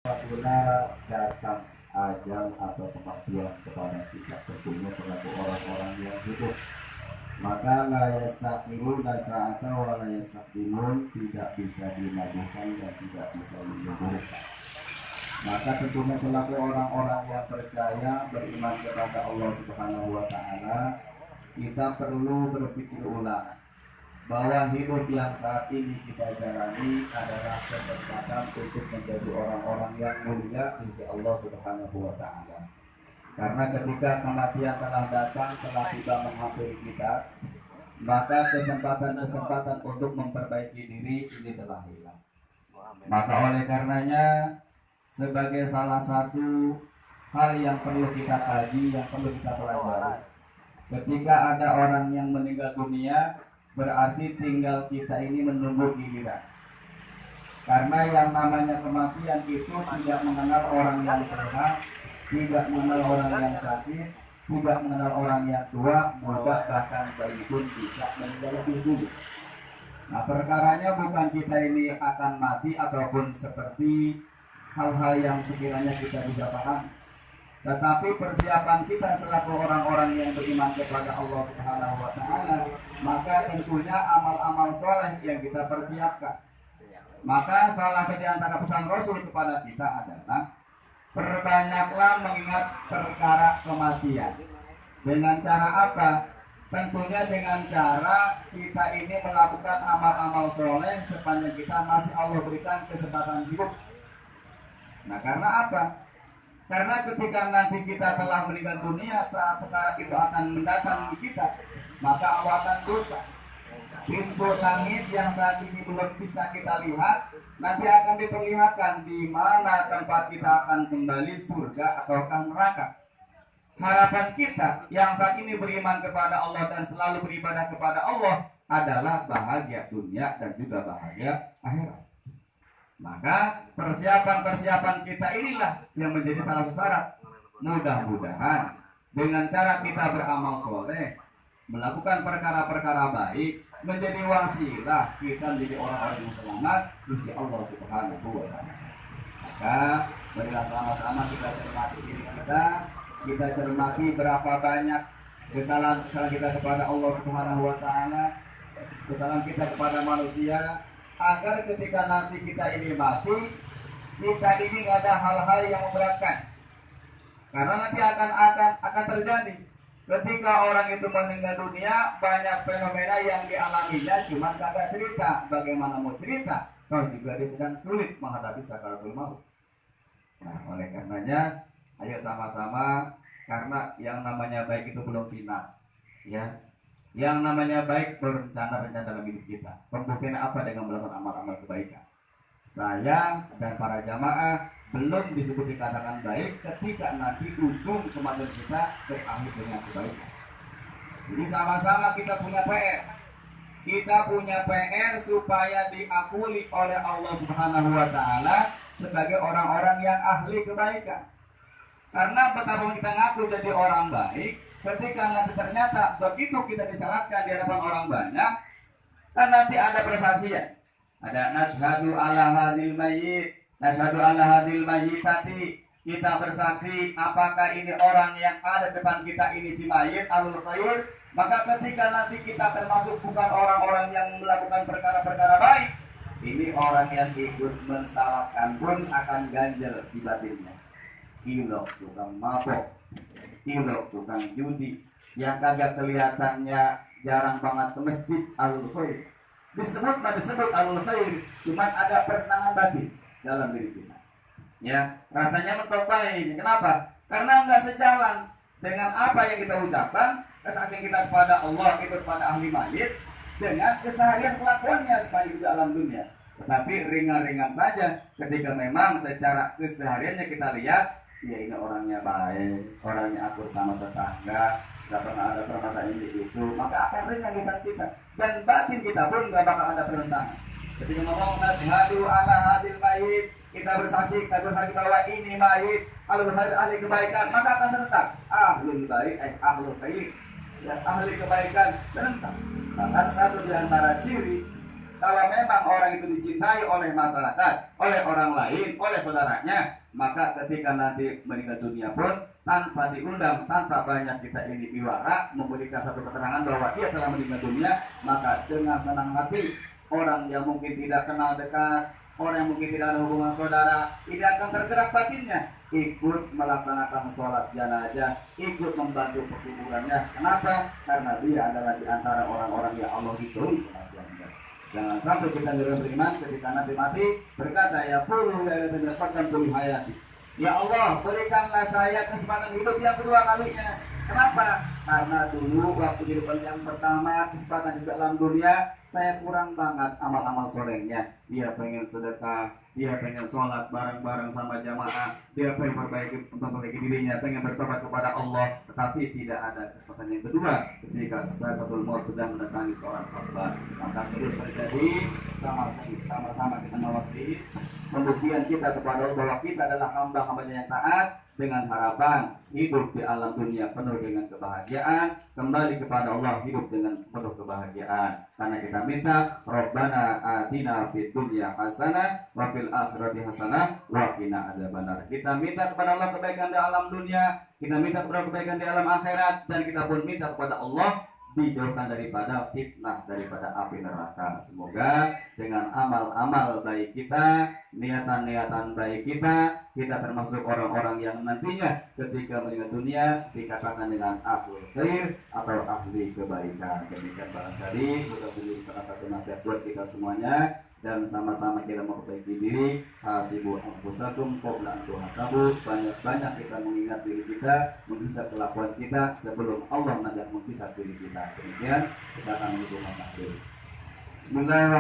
Apabila datang ajal atau kematian kepada kita tentunya selaku orang-orang yang hidup, maka la yastaqiruna sa'ata wa la yastaqdimun, tidak bisa dimajukan dan tidak bisa dimundur. Maka tentunya selaku orang-orang yang percaya beriman kepada Allah Subhanahu wa taala, kita perlu berpikir ulang bahwa hidup yang saat ini kita jalani adalah kesempatan untuk menjadi orang-orang yang mulia di sisi Allah Subhanahu wa taala. Karena ketika kematian telah datang, telah tiba menghampiri kita, maka kesempatan-kesempatan untuk memperbaiki diri ini telah hilang. Maka oleh karenanya, sebagai salah satu hal yang perlu kita kaji, yang perlu kita pelajari, ketika ada orang yang meninggal dunia, berarti tinggal kita ini menunggu giliran. Karena yang namanya kematian itu tidak mengenal orang yang sehat, tidak mengenal orang yang sakit, tidak mengenal orang yang tua, muda, bahkan bayi pun bisa meninggal lebih dulu. Nah, perkaranya bukan kita ini akan mati ataupun seperti hal-hal yang sekiranya kita bisa paham, tetapi persiapan kita selaku orang-orang yang beriman kepada Allah Subhanahu wa taala, maka tentunya amal-amal soleh yang kita persiapkan. Maka salah satu di antara pesan Rasul kepada kita adalah perbanyaklah mengingat perkara kematian. Dengan cara apa? Tentunya dengan cara kita ini melakukan amal-amal soleh sepanjang kita masih Allah berikan kesempatan hidup. Nah, karena apa? Karena ketika nanti kita telah meninggal dunia, saat sekarang itu akan mendatang di kita, maka Allah akan buka pintu langit yang saat ini belum bisa kita lihat, nanti akan diperlihatkan di mana tempat kita akan kembali, surga ataukah neraka. Harapan kita yang saat ini beriman kepada Allah dan selalu beribadah kepada Allah adalah bahagia dunia dan juga bahagia akhirat. Maka persiapan-persiapan kita inilah yang menjadi salah satu syarat. Mudah-mudahan dengan cara kita beramal soleh, melakukan perkara-perkara baik, menjadi wasilah kita menjadi orang-orang yang selamat di sisi Allah Subhanahu wa taala. Maka marilah sama-sama kita cermati diri kita cermati berapa banyak kesalahan-kesalahan kita kepada Allah Subhanahu wa taala, kesalahan kita kepada manusia, agar ketika nanti kita ini mati, kita ini nggak ada hal-hal yang memberatkan. Karena nanti akan terjadi ketika orang itu meninggal dunia, banyak fenomena yang dialaminya, cuman kagak cerita. Bagaimana mau cerita kalau juga dia sedang sulit menghadapi sakaratul maut. Nah, oleh karenanya ayo sama-sama, karena yang namanya baik itu belum final, ya. Yang namanya baik berencana-rencana dalam hidup kita. Pembuktian apa dengan melakukan amal-amal kebaikan? Saya dan para jamaah belum disebut dikatakan baik ketika nanti ujung kematian kita berakhir dengan kebaikan. Jadi sama-sama kita punya PR. Kita punya PR supaya diakui oleh Allah Subhanahu wa taala sebagai orang-orang yang ahli kebaikan. Karena betapa kita ngaku jadi orang baik, ketika nanti ternyata begitu kita disalatkan di hadapan orang banyak, kan nanti ada persaksian. Ada nashhadu ala hadil mayyit, nashhadu ala hadil mayyitati. Kita bersaksi apakah ini orang yang ada depan kita ini si mayit alul khair. Maka ketika nanti kita termasuk bukan orang-orang yang melakukan perkara-perkara baik, ini orang yang ikut mensalatkan pun akan ganjel di batinnya. Ilok tukang mabok, ilok tukang judi, yang kagak kelihatannya jarang banget ke masjid alul khair. Disebut alul khair, cuman ada pertentangan batin dalam diri kita. Ya, rasanya mentok baik. Kenapa? Karena enggak sejalan dengan apa yang kita ucapkan, kesaksian kita kepada Allah, itu kepada ahli mayit, dengan keseharian kelakuannya sepanjang alam dunia. Tetapi ringan-ringan saja ketika memang secara kesehariannya kita lihat, ya ini orangnya baik, orangnya akur sama tetangga, tidak pernah ada permasalahan itu, maka akan ringan lisan kita dan batin kita pun nggak bakal ada pertentangan. Ketika ngomong nashhadu ala hadil mayit, kita bersaksi bahwa ini mayit alul khair, ahli kebaikan, maka akan serentak ahlul baik, ahlul khair, ya, ahli kebaikan serentak. Bahkan satu di antara ciri Kalau memang orang itu dicintai oleh masyarakat, oleh orang lain, oleh saudaranya, maka ketika nanti meninggal dunia pun tanpa diundang, tanpa banyak kita ini biwara memberikan satu keterangan bahwa dia telah meninggal dunia, maka dengan senang hati orang yang mungkin tidak kenal dekat, orang yang mungkin tidak ada hubungan saudara, ini akan tergerak batinnya, ikut melaksanakan sholat jenazah, ikut membantu perkuburannya. Kenapa? Karena dia adalah di antara orang-orang yang Allah ridhoi kematiannya. Jangan sampai kita beriman ketika nanti mati berkata, ya qulu ya rabbi tuli hayati, ya Allah berikanlah saya kesempatan hidup yang kedua kalinya. Kenapa? Karena dulu waktu kehidupan yang pertama, kesempatan di dalam dunia, saya kurang banget amal-amal solehnya. Dia pengen sedekah, dia pengen sholat bareng-bareng sama jamaah, dia pengen memperbaiki dirinya, pengen bertobat kepada Allah, tetapi tidak ada kesempatan yang kedua ketika sakaratul maut sudah mendatangi seorang hamba. Maka sering terjadi sama-sama kita mewaspi pembuktian kita kepada Allah bahwa kita adalah hamba-hambanya yang taat, dengan harapan hidup di alam dunia penuh dengan kebahagiaan, kembali kepada Allah hidup dengan penuh kebahagiaan. Karena kita minta Rabbana atina fid dunya hasanah wa fil akhirati hasanah wa qina azabannar. Kita minta kepada Allah kebaikan di alam dunia, kita minta kepada kebaikan di alam akhirat, dan kita pun minta kepada Allah dijauhkan daripada fitnah, daripada api neraka. Semoga dengan amal-amal baik kita, niatan-niatan baik kita termasuk orang-orang yang nantinya ketika meninggal dunia dikatakan dengan ahlul khair atau ahli kebaikan. Demikian barangkali mudah-mudahan salah satu nasihat buat kita semuanya, dan sama-sama kita memperbaiki diri. Hasibu anfusakum qabla an tuhasabu. Banyak-banyak kita mengingat diri kita, menghisab kelakuan kita sebelum Allah hendak menghisab diri kita. Demikian kita akan menuju akhir. Bismillahirrahmanirrahim.